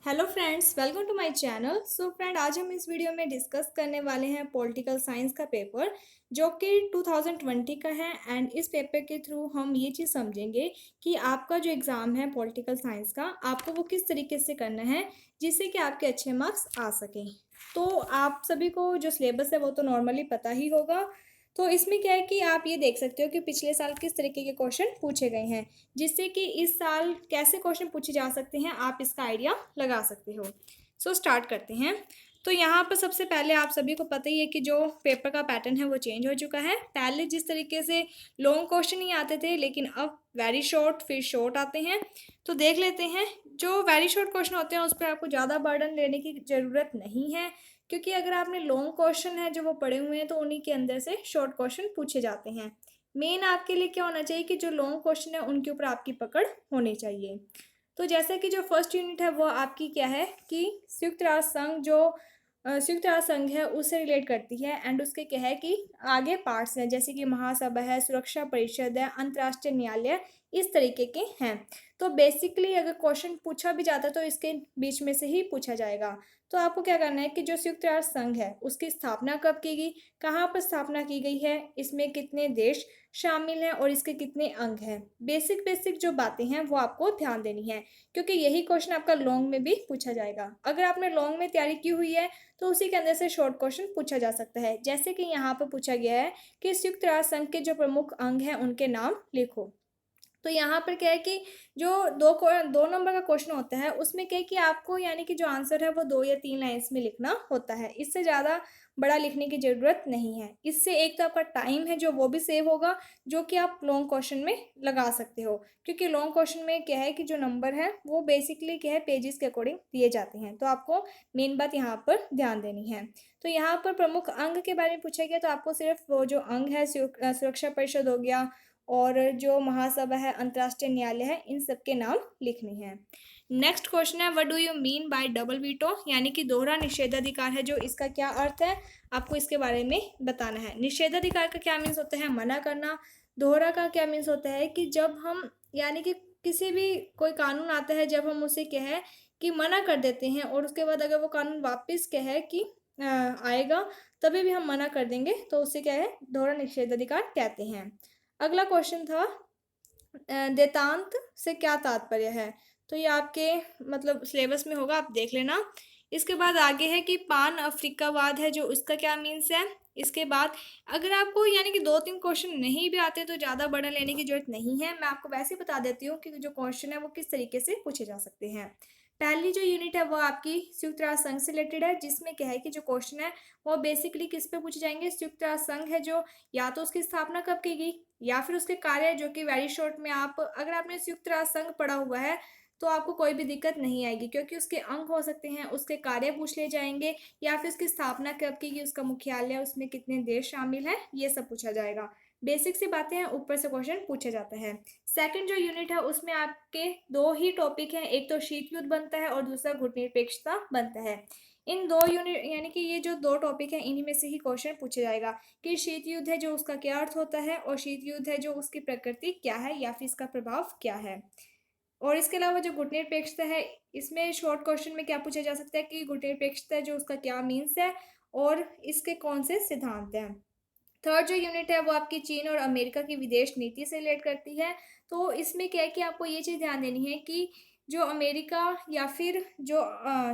Hello friends, welcome to my channel. So friend, आज हम इस वीडियो में डिस्कस करने वाले हैं पॉलिटिकल साइंस का पेपर जो कि 2020 का है। एंड इस पेपर के थ्रू हम ये चीज़ समझेंगे कि आपका जो एग्ज़ाम है पॉलिटिकल साइंस का, आपको वो किस तरीके से करना है जिससे कि आपके अच्छे मार्क्स आ सकें। तो आप सभी को जो सिलेबस है वो तो नॉर्मली पता ही होगा। तो इसमें क्या है कि आप ये देख सकते हो कि पिछले साल किस तरीके के क्वेश्चन पूछे गए हैं, जिससे कि इस साल कैसे क्वेश्चन पूछे जा सकते हैं आप इसका आइडिया लगा सकते हो। सो स्टार्ट करते हैं। तो यहाँ पर सबसे पहले आप सभी को पता ही है कि जो पेपर का पैटर्न है वो चेंज हो चुका है। पहले जिस तरीके से लॉन्ग क्वेश्चन ही आते थे, लेकिन अब वेरी शॉर्ट फिर शॉर्ट आते हैं। तो देख लेते हैं। जो वेरी शॉर्ट क्वेश्चन होते हैं उस पर आपको ज़्यादा बर्डन लेने की ज़रूरत नहीं है, क्योंकि अगर आपने लॉन्ग क्वेश्चन है जो वो पढ़े हुए हैं तो उन्हीं के अंदर से शॉर्ट क्वेश्चन पूछे जाते हैं। मेन आपके लिए क्या होना चाहिए कि जो लॉन्ग क्वेश्चन है उनके ऊपर आपकी पकड़ होनी चाहिए। तो जैसे कि जो फर्स्ट यूनिट है वो आपकी क्या है कि संयुक्त राष्ट्र संघ जो संयुक्त राष्ट्र संघ है उससे रिलेट करती है। एंड उसके क्या है कि आगे पार्ट्स हैं, जैसे कि महासभा है, सुरक्षा परिषद है, अंतर्राष्ट्रीय न्यायालय, इस तरीके के हैं। तो बेसिकली अगर क्वेश्चन पूछा भी जाता है तो इसके बीच में से ही पूछा जाएगा। तो आपको क्या करना है कि जो संयुक्त राष्ट्र संघ है उसकी स्थापना कब की गई, कहाँ पर स्थापना की गई है, इसमें कितने देश शामिल हैं और इसके कितने अंग हैं, बेसिक बेसिक जो बातें हैं वो आपको ध्यान देनी है, क्योंकि यही क्वेश्चन आपका लॉन्ग में भी पूछा जाएगा। अगर आपने लॉन्ग में तैयारी की हुई है तो उसी के अंदर से शॉर्ट क्वेश्चन पूछा जा सकता है। जैसे कि यहाँ पर पूछा गया है कि संयुक्त राष्ट्र संघ के जो प्रमुख अंग हैं उनके नाम लिखो। तो यहाँ पर क्या है कि जो दो नंबर का क्वेश्चन होता है उसमें क्या है कि आपको यानी कि जो आंसर है वो 2 या 3 लाइन्स में लिखना होता है। इससे ज़्यादा बड़ा लिखने की ज़रूरत नहीं है। इससे एक तो आपका टाइम है जो वो भी सेव होगा, जो कि आप लॉन्ग क्वेश्चन में लगा सकते हो, क्योंकि लॉन्ग क्वेश्चन में क्या है कि जो नंबर है वो बेसिकली क्या है पेजेस के अकॉर्डिंग दिए जाते हैं। तो आपको मेन बात यहाँ पर ध्यान देनी है। तो यहाँ पर प्रमुख अंग के बारे में पूछा गया, तो आपको सिर्फ वो जो अंग है सुरक्षा परिषद हो गया और जो महासभा है, अंतर्राष्ट्रीय न्यायालय है, इन सब के नाम लिखने हैं। नेक्स्ट क्वेश्चन है, what do you mean by double veto, यानी कि दोहरा निषेधाधिकार है जो, इसका क्या अर्थ है आपको इसके बारे में बताना है। निषेधाधिकार का क्या मीन्स होता है, मना करना। दोहरा का क्या मीन्स होता है कि जब हम यानी कि किसी भी कोई कानून आता है, जब हम उसे क्या है कि मना कर देते हैं और उसके बाद अगर वो कानून वापस क्या है कि आएगा, तभी भी हम मना कर देंगे तो उसे क्या है दोहरा निषेधाधिकार कहते हैं। अगला क्वेश्चन था देतांत से क्या तात्पर्य है। तो ये आपके मतलब सिलेबस में होगा, आप देख लेना। इसके बाद आगे है कि पान अफ्रीकावाद है जो, उसका क्या मीन्स है। इसके बाद अगर आपको यानी कि 2-3 क्वेश्चन नहीं भी आते तो ज़्यादा बर्डन लेने की जरूरत नहीं है। मैं आपको वैसे ही बता देती हूँ कि जो क्वेश्चन है वो किस तरीके से पूछे जा सकते हैं। पहली जो यूनिट है वो आपकी संयुक्त राष्ट्र संघ से रिलेटेड है, जिसमें क्या है कि जो क्वेश्चन है वो बेसिकली किस पे पूछे जाएंगे। संयुक्त राष्ट्र संघ है जो, या तो उसकी स्थापना कब की गई या फिर उसके कार्य, जो कि वेरी शॉर्ट में आप अगर आपने संयुक्त राष्ट्र संघ पढ़ा हुआ है तो आपको कोई भी दिक्कत नहीं आएगी, क्योंकि उसके अंग हो सकते हैं, उसके कार्य पूछ ले जाएंगे, या फिर उसकी स्थापना कब की गई, उसका मुख्यालय, उसमें कितने देश शामिल हैं, ये सब पूछा जाएगा। बेसिक सी बातें हैं, ऊपर से क्वेश्चन पूछा जाता है। सेकंड जो यूनिट है उसमें आपके 2 ही टॉपिक हैं, एक तो शीत युद्ध बनता है और दूसरा गुटनिरपेक्षता बनता है। इन 2 यूनिट यानी कि ये जो 2 टॉपिक हैं इन्हीं में से ही क्वेश्चन पूछा जाएगा कि शीत युद्ध है जो उसका क्या अर्थ होता है, और शीत युद्ध है जो उसकी प्रकृति क्या है या फिर इसका प्रभाव क्या है। और इसके अलावा जो गुटनिरपेक्षता है, इसमें शॉर्ट क्वेश्चन में क्या पूछा जा सकता है कि गुटनिरपेक्षता है जो उसका क्या मीन्स है और इसके कौन से सिद्धांत हैं। थर्ड जो यूनिट है वो आपकी चीन और अमेरिका की विदेश नीति से रिलेट करती है। तो इसमें क्या है कि आपको ये चीज़ ध्यान देनी है कि जो अमेरिका या फिर जो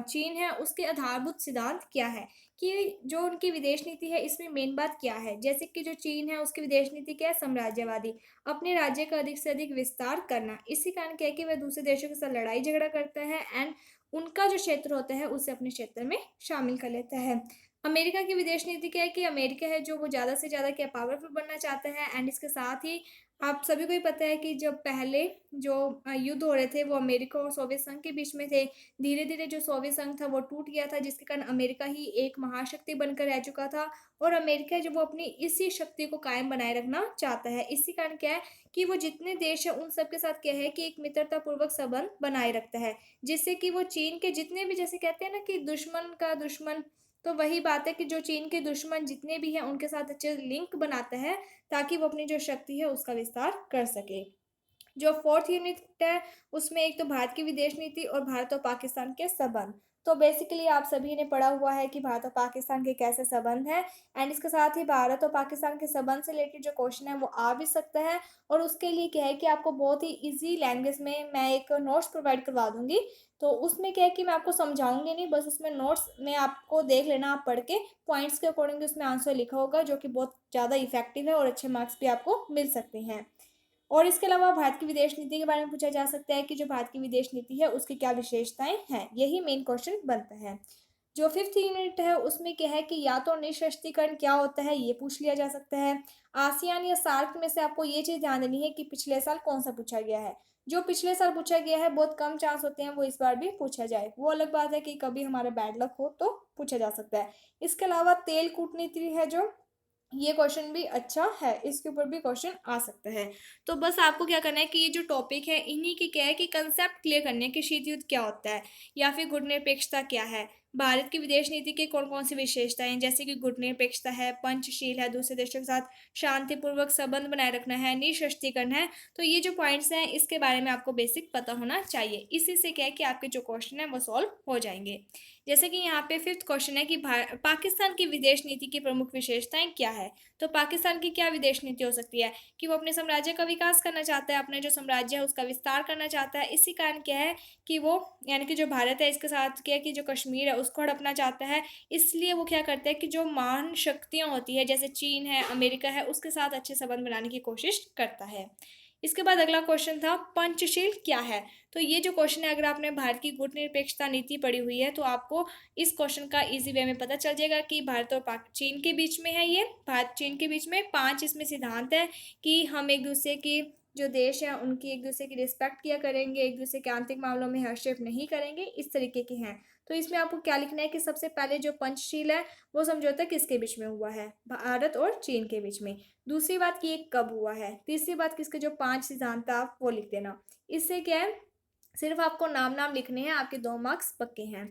चीन है उसके आधारभूत सिद्धांत क्या है, कि जो उनकी विदेश नीति है इसमें मेन बात क्या है। जैसे कि जो चीन है उसकी विदेश नीति क्या है, साम्राज्यवादी, अपने राज्य का अधिक से अधिक विस्तार करना। इसी कारण क्या है कि वह दूसरे देशों के साथ लड़ाई झगड़ा करता है एंड उनका जो क्षेत्र होता है उसे अपने क्षेत्र में शामिल कर लेता है। अमेरिका की विदेश नीति क्या है कि अमेरिका है जो वो ज़्यादा से ज़्यादा क्या पावरफुल बनना चाहता है। एंड इसके साथ ही आप सभी को ही पता है कि जब पहले जो युद्ध हो रहे थे वो अमेरिका और सोवियत संघ के बीच में थे। धीरे धीरे जो सोवियत संघ था वो टूट गया था, जिसके कारण अमेरिका ही एक महाशक्ति बनकर रह चुका था, और अमेरिका जो वो अपनी इसी शक्ति को कायम बनाए रखना चाहता है। इसी कारण क्या है कि वो जितने देश है उन सब के साथ क्या है कि एक मित्रतापूर्वक संबंध बनाए रखता है, जिससे कि वो चीन के जितने भी, जैसे कहते हैं ना कि दुश्मन का दुश्मन, तो वही बात है कि जो चीन के दुश्मन जितने भी हैं उनके साथ अच्छे लिंक बनाता है, ताकि वो अपनी जो शक्ति है उसका विस्तार कर सके। जो फोर्थ यूनिट है उसमें एक तो भारत की विदेश नीति और भारत और पाकिस्तान के संबंध। तो बेसिकली आप सभी ने पढ़ा हुआ है कि भारत और पाकिस्तान के कैसे संबंध हैं, एंड इसके साथ ही भारत और पाकिस्तान के संबंध से रिलेटेड जो क्वेश्चन है वो आ भी सकता है। और उसके लिए क्या है कि आपको बहुत ही इजी लैंग्वेज में मैं एक नोट्स प्रोवाइड करवा दूंगी। तो उसमें क्या है कि मैं आपको समझाऊंगी नहीं, बस उसमें नोट्स में आपको देख लेना, आप पढ़ के पॉइंट्स के अकॉर्डिंग उसमें आंसर लिखा होगा, जो कि बहुत ज़्यादा इफेक्टिव है और अच्छे मार्क्स भी आपको मिल सकते हैं। और इसके अलावा भारत की विदेश नीति के बारे में पूछा जा सकता है कि जो भारत की विदेश नीति है उसकी क्या विशेषताएं हैं, यही मेन क्वेश्चन बनता है। जो फिफ्थ यूनिट है उसमें क्या है कि या तो निःशस्त्रीकरण क्या होता है ये पूछ लिया जा सकता है। आसियान या सार्क में से आपको ये चीज़ ध्यान देनी है कि पिछले साल कौन सा पूछा गया है। जो पिछले साल पूछा गया है बहुत कम चांस होते हैं वो इस बार भी पूछा जाए, वो अलग बात है कि कभी हमारा बैड लक हो तो पूछा जा सकता है। इसके अलावा तेल कूटनीति है जो, ये क्वेश्चन भी अच्छा है, इसके ऊपर भी क्वेश्चन आ सकता है। तो बस आपको क्या करना है कि ये जो टॉपिक है इन्हीं की क्या है कि कंसेप्ट क्लियर करने हैं कि शीत युद्ध क्या होता है या फिर गुटनिरपेक्षता क्या है, भारत की विदेश नीति के कौन कौन सी विशेषताएं हैं, जैसे कि गुटनिरपेक्षता है, पंचशील है, दूसरे देशों के साथ शांतिपूर्वक संबंध बनाए रखना है, निःशस्त्रीकरण है। तो ये जो पॉइंट्स हैं इसके बारे में आपको बेसिक पता होना चाहिए, इसी से क्या है कि आपके जो क्वेश्चन है वो सॉल्व हो जाएंगे। जैसे कि यहाँ पे फिफ्थ क्वेश्चन है कि पाकिस्तान की विदेश नीति की प्रमुख विशेषताएं क्या है। तो पाकिस्तान की क्या विदेश नीति हो सकती है कि वो अपने साम्राज्य का विकास करना चाहता है, अपने जो साम्राज्य है उसका विस्तार करना चाहता है। इसी कारण क्या है कि वो, यानी कि जो भारत है इसके साथ क्या है कि जो कश्मीर है उसको हड़पना चाहता है। इसलिए वो क्या करता है कि जो महान शक्तियाँ होती है जैसे चीन है, अमेरिका है, उसके साथ अच्छे संबंध बनाने की कोशिश करता है। इसके बाद अगला क्वेश्चन था पंचशील क्या है। तो ये जो क्वेश्चन है, अगर आपने भारत की गुटनिरपेक्षता नीति पढ़ी हुई है तो आपको इस क्वेश्चन का इजी वे में पता चल जाएगा कि भारत और पाक चीन के बीच में है ये, भारत चीन के बीच में 5 इसमें सिद्धांत है कि हम एक दूसरे की जो देश है उनकी एक दूसरे की रिस्पेक्ट किया करेंगे, एक दूसरे के आंतरिक मामलों में हस्तक्षेप नहीं करेंगे, इस तरीके के हैं। तो इसमें आपको क्या लिखना है कि सबसे पहले जो पंचशील है वो समझौता किसके बीच में हुआ है, भारत और चीन के बीच में। दूसरी बात कि ये कब हुआ है। तीसरी बात किसके जो 5 सिद्धांत था आप वो लिख देना। इससे क्या है, सिर्फ आपको नाम नाम लिखने हैं, आपके 2 मार्क्स पक्के हैं।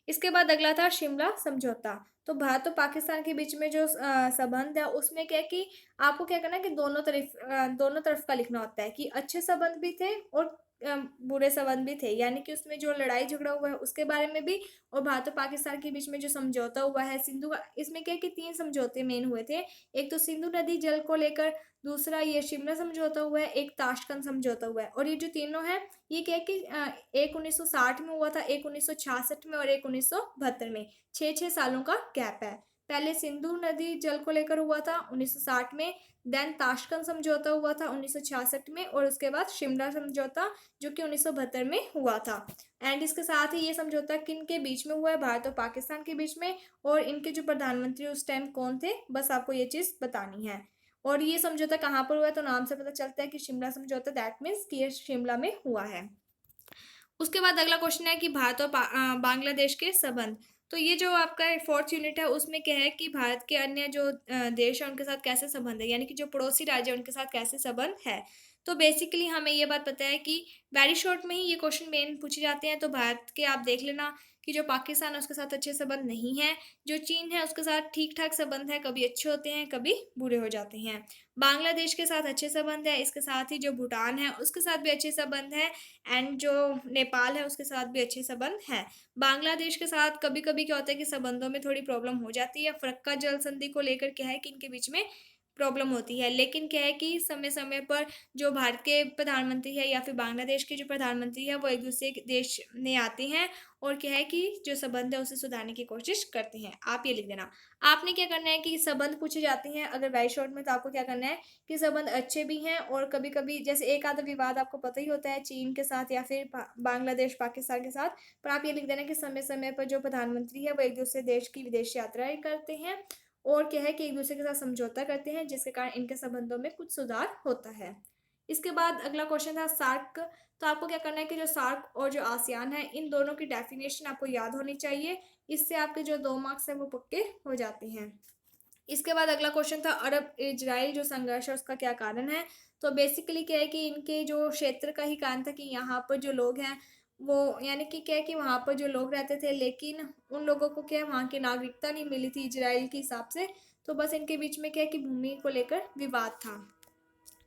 इसके बाद अगला था शिमला समझौता। तो भारत और पाकिस्तान के बीच में जो संबंध है उसमें क्या है कि आपको क्या करना है कि दोनों तरफ का लिखना होता है कि अच्छे संबंध भी थे और बुरे संबंध भी थे, यानी कि उसमें जो लड़ाई झगड़ा हुआ है उसके बारे में भी, और भारत और पाकिस्तान के बीच में जो समझौता हुआ है सिंधु का, इसमें क्या है कि 3 समझौते मेन हुए थे। एक तो सिंधु नदी जल को लेकर, दूसरा ये शिमला समझौता हुआ है, एक ताशकंद समझौता हुआ है। और ये जो तीनों है ये क्या है कि एक 1960 में हुआ था, एक 1966 में और एक 1972 में, 6-6 सालों का गैप है। पहले सिंधु नदी जल को लेकर हुआ था 1960 में, देन ताशकंद समझौता हुआ था 1966 में, और उसके बाद शिमला समझौता जो कि 1972 में हुआ था। एंड इसके साथ ही ये समझौता किन के बीच में हुआ है, भारत और पाकिस्तान के बीच में, और इनके जो प्रधानमंत्री उस टाइम कौन थे, बस आपको ये चीज़ बतानी है। और ये समझौता कहाँ पर हुआ है, तो नाम से पता चलता है कि शिमला समझौता, दैट मीन्स कि ये शिमला में हुआ है। उसके बाद अगला क्वेश्चन है कि भारत और बांग्लादेश के संबंध। तो ये जो आपका फोर्थ यूनिट है उसमें क्या है कि भारत के अन्य जो देश है उनके साथ कैसे संबंध है, यानी कि जो पड़ोसी राज्य है उनके साथ कैसे संबंध है। तो बेसिकली हमें ये बात पता है कि वेरी शॉर्ट में ही ये क्वेश्चन मेन पूछे जाते हैं। तो भारत के आप देख लेना कि जो पाकिस्तान है उसके साथ अच्छे संबंध नहीं है, जो चीन है उसके साथ ठीक ठाक संबंध है, कभी अच्छे होते हैं कभी बुरे हो जाते हैं। बांग्लादेश के साथ अच्छे संबंध है, इसके साथ ही जो भूटान है उसके साथ भी अच्छे संबंध है, एंड जो नेपाल है उसके साथ भी अच्छे संबंध हैं। बांग्लादेश के साथ कभी कभी क्या होता है कि संबंधों में थोड़ी प्रॉब्लम हो जाती है, फरक्का जल संधि को लेकर क्या है कि इनके बीच में प्रॉब्लम होती है, लेकिन क्या है कि समय समय पर जो भारत के प्रधानमंत्री है या फिर बांग्लादेश के जो प्रधानमंत्री है वो एक दूसरे के देश में आते हैं और क्या है कि जो संबंध है उसे सुधारने की कोशिश करते हैं। आप ये लिख देना। आपने क्या करना है कि संबंध पूछे जाते हैं अगर वेरी शॉर्ट में, तो आपको क्या करना है कि संबंध अच्छे भी हैं और कभी कभी जैसे एक आधा विवाद आपको पता ही होता है चीन के साथ या फिर बांग्लादेश पाकिस्तान के साथ, पर आप ये लिख देना कि समय समय पर जो प्रधानमंत्री है वो एक दूसरे देश की विदेश यात्राएं करते हैं और क्या है कि एक दूसरे के साथ समझौता करते हैं, जिसके कारण इनके संबंधों में कुछ सुधार होता है। इसके बाद अगला क्वेश्चन था सार्क। तो आपको क्या करना है कि जो सार्क और जो आसियान है इन दोनों की डेफिनेशन आपको याद होनी चाहिए, इससे आपके जो 2 मार्क्स हैं वो पक्के हो जाते हैं। इसके बाद अगला क्वेश्चन था अरब इजराइल जो संघर्ष है उसका क्या कारण है। तो बेसिकली क्या है कि इनके जो क्षेत्र का ही कारण था कि यहाँ पर जो लोग हैं वो, यानी कि क्या है कि वहाँ पर जो लोग रहते थे लेकिन उन लोगों को क्या है वहाँ की नागरिकता नहीं मिली थी इजराइल के हिसाब से। तो बस इनके बीच में क्या है कि भूमि को लेकर विवाद था।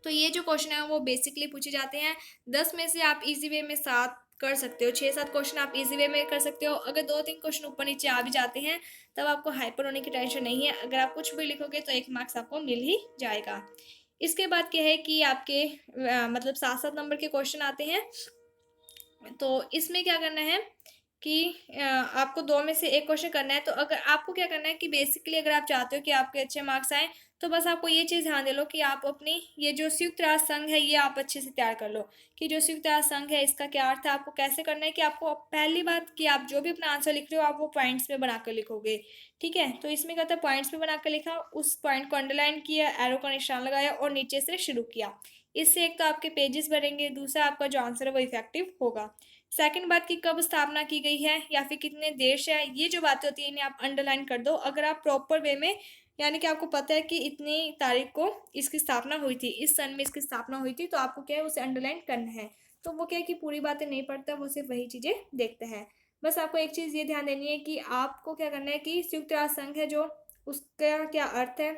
तो ये जो क्वेश्चन है वो बेसिकली पूछे जाते हैं। 10 में से आप इजी वे में 7 कर सकते हो, 6-7 क्वेश्चन आप इजी वे में कर सकते हो। अगर 2-3 क्वेश्चन ऊपर नीचे आ भी जाते हैं तब आपको हाइपर होने की टेंशन नहीं है। अगर आप कुछ भी लिखोगे तो 1 मार्क्स आपको मिल ही जाएगा। इसके बाद क्या है कि आपके मतलब 7-7 नंबर के क्वेश्चन आते हैं। तो इसमें क्या करना है कि आपको 2 में से 1 क्वेश्चन करना है। तो अगर आपको क्या करना है कि बेसिकली अगर आप चाहते हो कि आपके अच्छे मार्क्स आएँ, तो बस आपको ये चीज़ ध्यान दे लो कि आप अपनी ये जो संयुक्त राष्ट्र संघ है ये आप अच्छे से तैयार कर लो कि जो संयुक्त राष्ट्र संघ है इसका क्या अर्थ है। आपको कैसे करना है कि आपको पहली बात कि आप जो भी अपना आंसर लिख रहे हो आप वो पॉइंट्स में बनाकर लिखोगे, ठीक है। तो इसमें क्या होता है, पॉइंट्स में बनाकर लिखा, उस पॉइंट को अंडरलाइन किया, एरो का निशान लगाया और नीचे से शुरू किया। इससे एक तो आपके पेजेस भरेंगे, दूसरा आपका जो आंसर है वो इफेक्टिव होगा। सेकंड बात की कब स्थापना की गई है या फिर कितने देश है, ये जो बातें होती हैं इन्हें आप अंडरलाइन कर दो। अगर आप प्रॉपर वे में यानी कि आपको पता है कि इतनी तारीख को इसकी स्थापना हुई थी, इस सन में इसकी स्थापना हुई थी, तो आपको क्या है उसे अंडरलाइन करना है। तो वो क्या है कि पूरी बातें नहीं पढ़ता, वो सिर्फ वही चीज़ें देखता है। बस आपको एक चीज़ ये ध्यान देनी है कि आपको क्या करना है कि संयुक्त राष्ट्र संघ है जो, उसका क्या अर्थ है,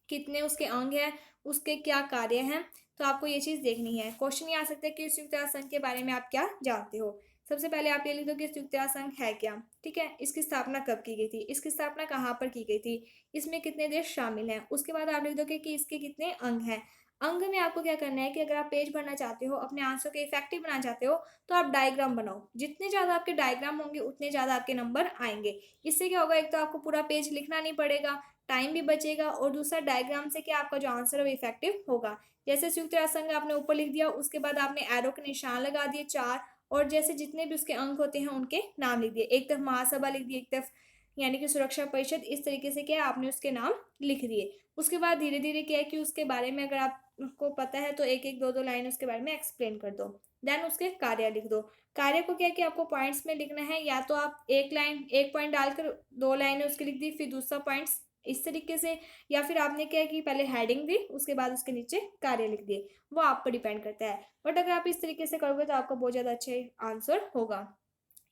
कितने उसके अंग हैं, उसके क्या कार्य हैं, तो आपको ये चीज़ देखनी है। क्वेश्चन ये आ सकता है कि संयुक्त राष्ट्र संघ के बारे में आप क्या जानते हो। सबसे पहले आप ये लिख दो कि संयुक्त राष्ट्र संघ है क्या, ठीक है। इसकी स्थापना कब की गई थी, इसकी स्थापना कहाँ पर की गई थी, इसमें कितने देश शामिल हैं। उसके बाद आप लिख दोगे कि इसके कितने अंग हैं। अंग में आपको क्या करना है कि अगर आप पेज भरना चाहते हो, अपने आंसर के इफेक्टिव बनाना चाहते हो, तो आप डायग्राम बनाओ। जितने ज़्यादा आपके डायग्राम होंगे उतने ज़्यादा आपके नंबर आएंगे। इससे क्या होगा, एक तो आपको पूरा पेज लिखना नहीं पड़ेगा, टाइम भी बचेगा, और दूसरा डायग्राम से क्या आपका जो आंसर है वो इफेक्टिव होगा। जैसे संयुक्त राष्ट्र संघ आपने ऊपर लिख दिया, उसके बाद आपने एरो के निशान लगा दिए 4, और जैसे जितने भी उसके अंक होते हैं उनके नाम लिख दिए। एक तरफ महासभा लिख दिए, एक तरफ यानी कि सुरक्षा परिषद, इस तरीके से क्या है आपने उसके नाम लिख दिए। उसके बाद धीरे धीरे क्या है कि उसके बारे में अगर आपको पता है तो एक एक दो दो लाइन उसके बारे में एक्सप्लेन कर दो। देन उसके कार्य लिख दो। कार्य को क्या है कि आपको पॉइंट्स में लिखना है, या तो आप एक लाइन एक पॉइंट डालकर 2 लाइनें उसकी लिख दी, फिर दूसरा पॉइंट्स इस तरीके से, या फिर आपने क्या है कि पहले हेडिंग दी उसके बाद उसके नीचे कार्य लिख दिए, वो आप पर डिपेंड करता है। बट अगर आप इस तरीके से करोगे तो आपका बहुत ज़्यादा अच्छे आंसर होगा।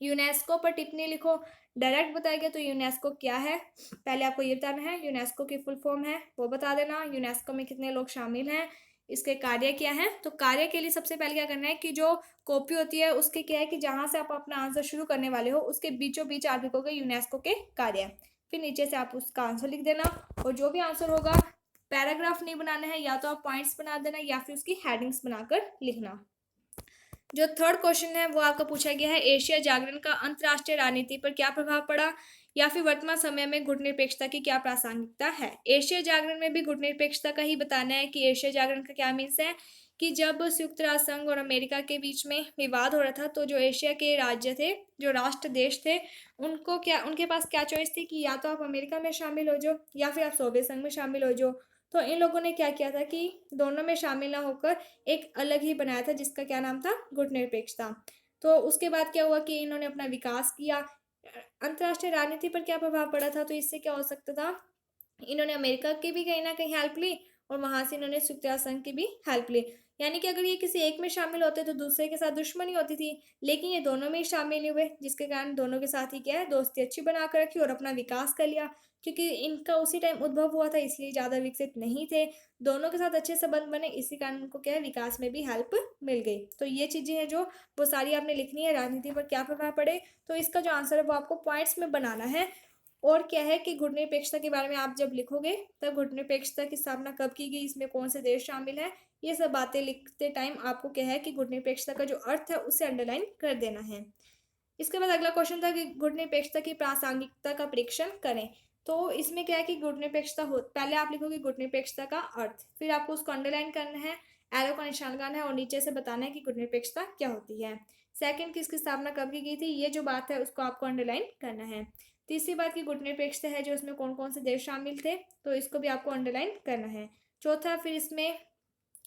यूनेस्को पर टिप्पणी लिखो, डायरेक्ट बताएगा तो यूनेस्को क्या है पहले आपको ये बताना है। यूनेस्को की फुल फॉर्म है वो बता देना। यूनेस्को में कितने लोग शामिल हैं, इसके कार्य क्या है। तो कार्य के लिए सबसे पहले क्या करना है कि जो कॉपी होती है उसके क्या है कि जहाँ से आप अपना आंसर शुरू करने वाले हो उसके बीचों बीच आप लिखोगे यूनेस्को के कार्य, फिर नीचे से आप उसका आंसर लिख देना। और जो भी आंसर होगा पैराग्राफ नहीं बनाना है, या तो आप पॉइंट्स बना देना या फिर उसकी हेडिंग्स बनाकर लिखना। जो थर्ड क्वेश्चन है वो आपका पूछा गया है, एशिया जागरण का अंतर्राष्ट्रीय राजनीति पर क्या प्रभाव पड़ा, या फिर वर्तमान समय में गुटनिरपेक्षता की क्या प्रासंगिकता है। एशिया जागरण में भी गुटनिरपेक्षता का ही बताना है कि एशिया जागरण का क्या मीन्स है कि जब संयुक्त राष्ट्र संघ और अमेरिका के बीच में विवाद हो रहा था, तो जो एशिया के राज्य थे, जो राष्ट्र देश थे, उनको क्या, उनके पास क्या चॉइस थी कि या तो आप अमेरिका में शामिल हो जाओ या फिर आप सोवियत संघ में शामिल हो जाओ। तो इन लोगों ने क्या किया था कि दोनों में शामिल ना होकर एक अलग ही बनाया था जिसका क्या नाम था, गुटनिरपेक्षता। तो उसके बाद क्या हुआ कि इन्होंने अपना विकास किया। अंतर्राष्ट्रीय राजनीति पर क्या प्रभाव पड़ा था, तो इससे क्या हो सकता था, इन्होंने अमेरिका की भी कहीं ना कहीं हेल्प ली और वहां से इन्होंने संयुक्त राष्ट्र संघ की भी हेल्प ली। यानी कि अगर ये किसी एक में शामिल होते तो दूसरे के साथ दुश्मनी होती थी, लेकिन ये दोनों में ही शामिल नहीं हुए, जिसके कारण दोनों के साथ ही क्या है दोस्ती अच्छी बना कर रखी और अपना विकास कर लिया। क्योंकि इनका उसी टाइम उद्भव हुआ था इसलिए ज़्यादा विकसित नहीं थे, दोनों के साथ अच्छे संबंध बने, इसी कारण उनको क्या है विकास में भी हेल्प मिल गई। तो ये चीज़ें हैं जो वो सारी आपने लिखनी है, राजनीति पर क्या प्रभाव पड़े। तो इसका जो आंसर है वो आपको पॉइंट्स में बनाना है। और क्या है कि गुटनिरपेक्षता के बारे में आप जब लिखोगे तब गुटनिरपेक्षता की स्थापना कब की गई, इसमें कौन से देश शामिल है, ये सब बातें लिखते टाइम आपको क्या है कि गुटनिरपेक्षता का जो अर्थ है उसे अंडरलाइन कर देना है। इसके बाद अगला क्वेश्चन था कि गुटनिरपेक्षता की प्रासंगिकता का परीक्षण करें। तो इसमें क्या है कि गुटनिरपेक्षता हो, पहले आप लिखोगे गुटनिरपेक्षता का अर्थ, फिर आपको उसको अंडरलाइन करना है, एरो का निशान लगाना है और नीचे से बताना है कि गुटनिरपेक्षता क्या होती है। सेकंड, किसकी स्थापना कब की गई थी, ये जो बात है उसको आपको अंडरलाइन करना है। तीसरी बात की गुटनिरपेक्षता है जो इसमें कौन कौन से देश शामिल थे, तो इसको भी आपको अंडरलाइन करना है। चौथा, फिर इसमें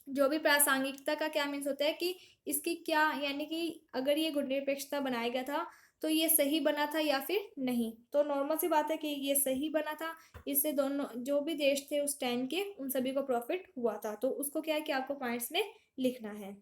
जो भी प्रासंगिकता का क्या मीन्स होता है कि इसकी क्या, यानी कि अगर ये गुटनिरपेक्षता बनाया गया था तो ये सही बना था या फिर नहीं। तो नॉर्मल सी बात है कि ये सही बना था, इससे दोनों जो भी देश थे उस टाइम के उन सभी को प्रॉफिट हुआ था, तो उसको क्या है कि आपको पॉइंट्स में लिखना है।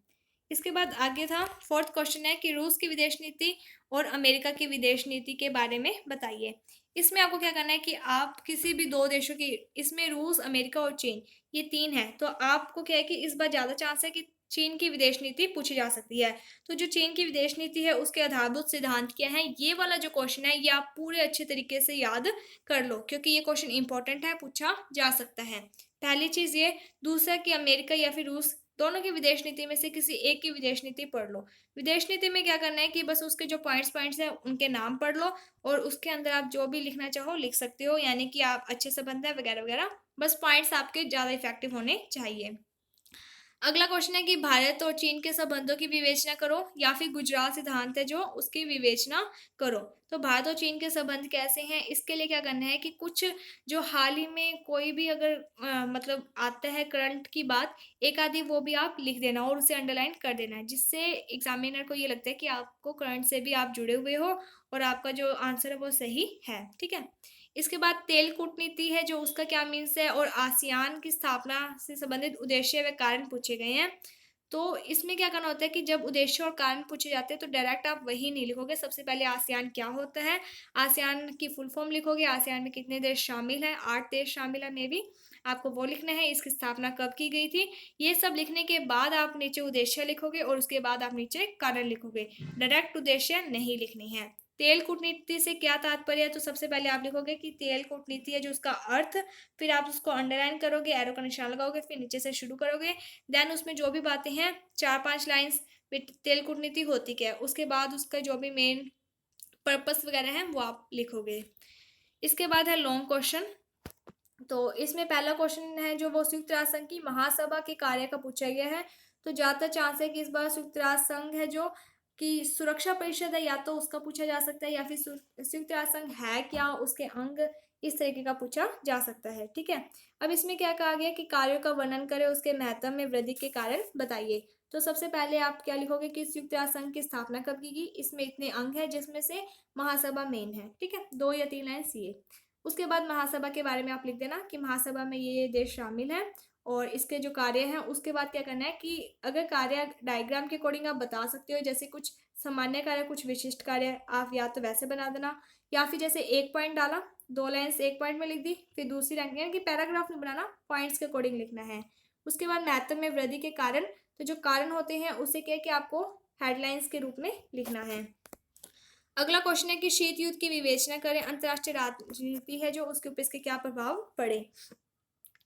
इसके बाद आगे था फोर्थ क्वेश्चन है कि रूस की विदेश नीति और अमेरिका की विदेश नीति के बारे में बताइए। इसमें आपको क्या करना है कि आप किसी भी दो देशों की, इसमें रूस, अमेरिका और चीन, ये तीन है, तो आपको क्या है कि इस बार ज़्यादा चांस है कि चीन की विदेश नीति पूछी जा सकती है। तो जो चीन की विदेश नीति है उसके आधारभूत सिद्धांत क्या है, ये वाला जो क्वेश्चन है ये आप पूरे अच्छे तरीके से याद कर लो, क्योंकि ये क्वेश्चन इंपॉर्टेंट है, पूछा जा सकता है। पहली चीज़ ये। दूसरा कि अमेरिका या फिर रूस दोनों की विदेश नीति में से किसी एक की विदेश नीति पढ़ लो। विदेश नीति में क्या करना है कि बस उसके जो पॉइंट्स हैं उनके नाम पढ़ लो, और उसके अंदर आप जो भी लिखना चाहो लिख सकते हो, यानी कि आप अच्छे संबंध है वगैरह वगैरह, बस पॉइंट्स आपके ज़्यादा इफेक्टिव होने चाहिए। अगला क्वेश्चन है कि भारत और चीन के संबंधों की विवेचना करो, या फिर गुजरात सिद्धांत है जो उसकी विवेचना करो। तो भारत और चीन के संबंध कैसे हैं, इसके लिए क्या करना है कि कुछ जो हाल ही में कोई भी अगर मतलब आता है करंट की बात, एक आधी वो भी आप लिख देना और उसे अंडरलाइन कर देना है, जिससे एग्जामिनर को ये लगता है कि आपको करंट से भी आप जुड़े हुए हो और आपका जो आंसर है वो सही है। ठीक है। इसके बाद तेल कूटनीति है जो उसका क्या मीन्स है, और आसियान की स्थापना से संबंधित उद्देश्य व कारण पूछे गए हैं। तो इसमें क्या करना होता है कि जब उद्देश्य और कारण पूछे जाते हैं तो डायरेक्ट आप वही नहीं लिखोगे, सबसे पहले आसियान क्या होता है, आसियान की फुल फॉर्म लिखोगे, आसियान में कितने देश शामिल हैं, 8 देश शामिल है मे बी, आपको वो लिखना है, इसकी स्थापना कब की गई थी, ये सब लिखने के बाद आप नीचे उद्देश्य लिखोगे और उसके बाद आप नीचे कारण लिखोगे, डायरेक्ट उद्देश्य नहीं लिखनी है। तेल कूटनीति से क्या तात्पर्य है, तो सबसे पहले आप लिखोगे कि तेल कूटनीति है जो उसका अर्थ, फिर आप उसको अंडरलाइन करोगे, एरो का निशान लगाओगे, फिर नीचे से शुरू करोगे, देन उसमें जो भी बातें हैं 4-5 लाइन्स तेल कूटनीति होती क्या है, उसके बाद उसका जो भी मेन पर्पस वगैरह है वो आप लिखोगे। इसके बाद है लॉन्ग क्वेश्चन। तो इसमें पहला क्वेश्चन है जो वो संयुक्त राष्ट्र संघ की महासभा के कार्य का पूछा गया है। तो ज़्यादा चांस है कि इस बार संयुक्त राष्ट्र संघ है जो कि सुरक्षा परिषद है, या तो उसका पूछा जा सकता है, या फिर संयुक्त राष्ट्र संघ है क्या, उसके अंग, इस तरीके का पूछा जा सकता है। ठीक है। अब इसमें क्या कहा गया कि कार्यों का वर्णन करें, उसके महत्व में वृद्धि के कारण बताइए। तो सबसे पहले आप क्या लिखोगे कि संयुक्त राष्ट्र संघ की स्थापना कब की गई, इसमें इतने अंग है जिसमें से महासभा मेन है। ठीक है, 2 या 3 लाइन सी। उसके बाद महासभा के बारे में आप लिख देना कि महासभा में ये देश शामिल हैं और इसके जो कार्य हैं। उसके बाद क्या करना है कि अगर कार्य डायग्राम के अकॉर्डिंग आप बता सकते हो, जैसे कुछ सामान्य कार्य, कुछ विशिष्ट कार्य, आप या तो वैसे बना देना, या फिर जैसे एक पॉइंट डाला, 2 लाइन्स एक पॉइंट में लिख दी, फिर दूसरी लाइन, यानी कि पैराग्राफ नहीं बनाना, पॉइंट्स के अकॉर्डिंग लिखना है। उसके बाद महत्व में वृद्धि के कारण, तो जो कारण होते हैं उसे क्या कि आपको हेडलाइंस के रूप में लिखना है। अगला क्वेश्चन है कि शीत युद्ध की विवेचना करें, अंतर्राष्ट्रीय राजनीति है जो उसके ऊपर इसके क्या प्रभाव पड़े।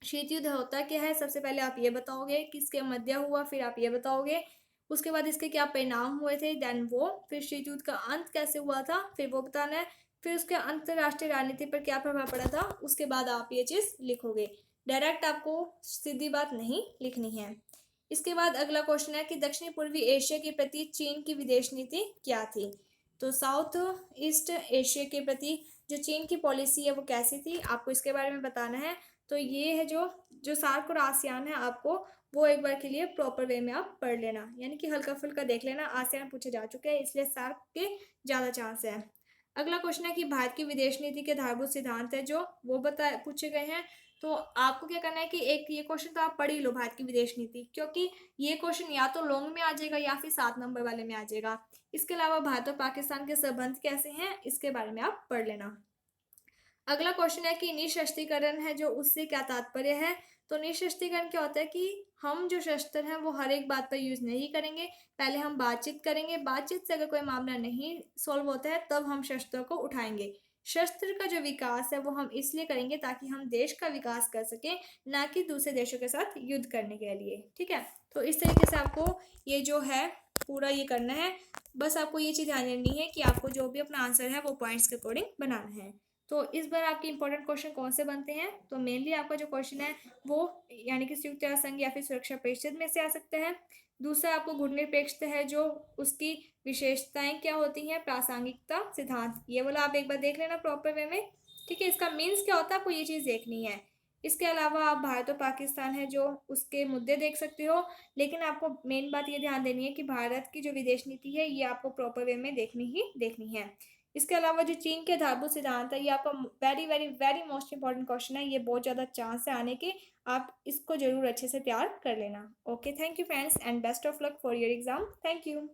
शीत युद्ध होता क्या है, सबसे पहले आप ये बताओगे किसके मध्य हुआ, फिर आप ये बताओगे, उसके बाद इसके क्या परिणाम हुए थे, देन वो, फिर शीत युद्ध का अंत कैसे हुआ था, फिर वो बताना है, फिर उसके अंतर्राष्ट्रीय राजनीति पर क्या प्रभाव पड़ा था, उसके बाद आप ये चीज़ लिखोगे। डायरेक्ट आपको सीधी बात नहीं लिखनी है। इसके बाद अगला क्वेश्चन है कि दक्षिण पूर्वी एशिया के प्रति चीन की विदेश नीति क्या थी। तो साउथ ईस्ट एशिया के प्रति जो चीन की पॉलिसी है वो कैसी थी, आपको इसके बारे में बताना है। तो ये है जो जो सार्क और आसियान है, आपको वो एक बार के लिए प्रॉपर वे में आप पढ़ लेना, यानी कि हल्का फुल्का देख लेना। आसियान पूछे जा चुके हैं इसलिए सार्क के ज़्यादा चांस है। अगला क्वेश्चन है कि भारत की विदेश नीति के आधारभूत सिद्धांत है जो वो पूछे गए हैं। तो आपको क्या करना है कि एक ये क्वेश्चन तो आप पढ़ ही लो, भारत की विदेश नीति, क्योंकि ये क्वेश्चन या तो लॉन्ग में आ जाएगा या फिर 7 नंबर वाले में आ जाएगा। इसके अलावा भारत और पाकिस्तान के संबंध कैसे हैं, इसके बारे में आप पढ़ लेना। अगला क्वेश्चन है कि निःशस्त्रीकरण है जो उससे क्या तात्पर्य है। तो निःशस्त्रीकरण क्या होता है कि हम जो शस्त्र हैं वो हर एक बात पर यूज़ नहीं करेंगे, पहले हम बातचीत करेंगे, बातचीत से अगर कोई मामला नहीं सॉल्व होता है तब हम शस्त्रों को उठाएंगे। शस्त्र का जो विकास है वो हम इसलिए करेंगे ताकि हम देश का विकास कर सकें, ना कि दूसरे देशों के साथ युद्ध करने के लिए। ठीक है, तो इस तरीके से आपको ये जो है पूरा ये करना है। बस आपको ये चीज़ ध्यान देनी है कि आपको जो भी अपना आंसर है वो पॉइंट्स के अकॉर्डिंग बनाना है। तो इस बार आपके इंपॉर्टेंट क्वेश्चन कौन से बनते हैं, तो मेनली आपका जो क्वेश्चन है वो यानी कि संयुक्त राष्ट्र संघ या फिर सुरक्षा परिषद में से आ सकता है। दूसरा आपको गुणनिरपेक्षता है जो उसकी विशेषताएं क्या होती हैं, प्रासंगिकता सिद्धांत, ये वाला आप एक बार देख लेना प्रॉपर वे में। ठीक है, इसका मीन्स क्या होता है आपको ये चीज़ देखनी है। इसके अलावा आप भारत और पाकिस्तान है जो उसके मुद्दे देख सकते हो, लेकिन आपको मेन बात ये ध्यान देनी है कि भारत की जो विदेश नीति है ये आपको प्रॉपर वे में देखनी ही देखनी है। इसके अलावा जो चीन के आधारभूत सिद्धांत है, ये आपका very very very most important question है, ये बहुत ज़्यादा चांस है आने के, आप इसको जरूर अच्छे से तैयार कर लेना। Okay, thank you friends and best of luck for your exam. Thank you.